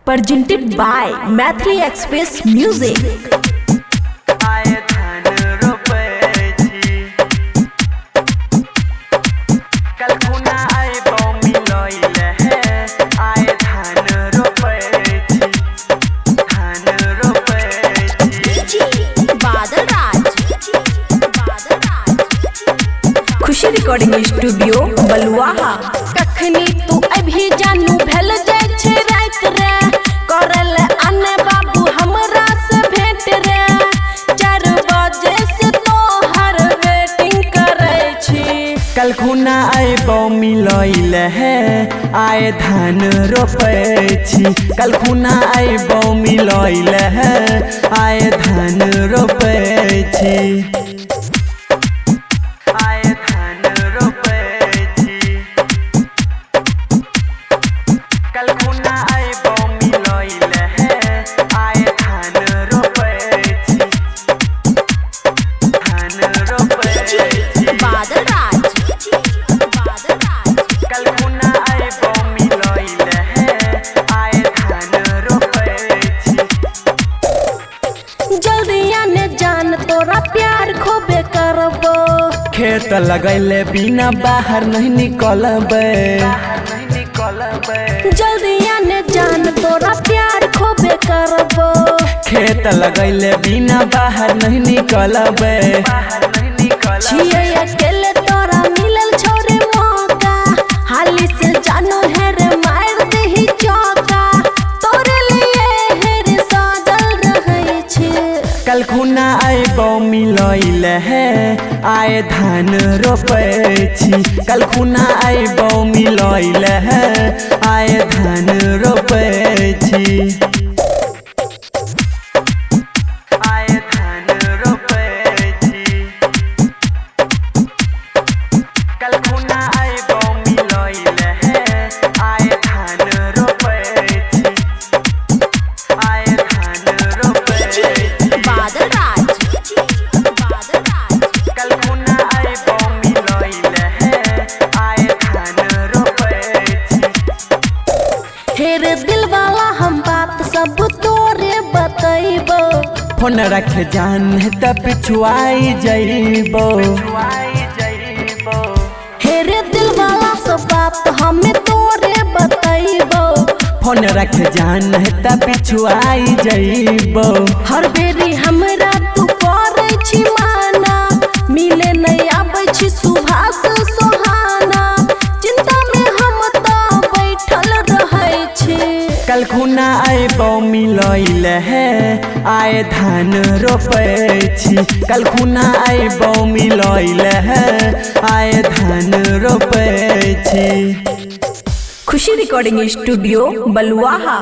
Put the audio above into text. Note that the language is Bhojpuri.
presented by Mathli Express Music. Khushi recording studio Baluaha. कखनी तू अभी जानू भेल जाय छे रात रे, करल आने बाबू हमरा से भेंट रे। 4 बजे से तोहर वेटिंग करे छी। कल खुना आइबो मिलैले है, आए धान रोपे छी। कल खुना आइबो मिलैले है, आए धान रोपे छी। प्यार खोबे करबो, खेत लगैले बिना बाहर नहीं निकलबे। जल्दी आने जान तोरा प्यार खोबे करबो। खेत लगैले बिना बाहर नहीं निकलबे। छिए अकेले तोरा मिलल छोरे मौका, हाली से जानो है रे मार देही चौका। तोरे लिए है रे साजल रहै छे। कल खुना आइबो मिलैले है, आए धान रोपे छी। कल खुना आइबो मिलैले है, आए धान रोपे छी। हेरे दिल वाला हम बात सब तोरे बतैबो। फोन रखे जान त पिछुआई जइबो। हेरे दिल वाला सब बात हमें तोरे बतैबो। फोन रखे जान त पिछुआई जइबो। हर बेरी हमरा तू करे छी माना, मिले नहीं आबै छी सुभाष सोहाना। चिंता में हम तो बैठल रहै छी। कल खुना आइबो मिलैले है, आए धान रोपे छी। कल खुना आइबो मिलैले है, आए धान रोपे छी। खुशी रिकॉर्डिंग स्टूडियो बलुआहा।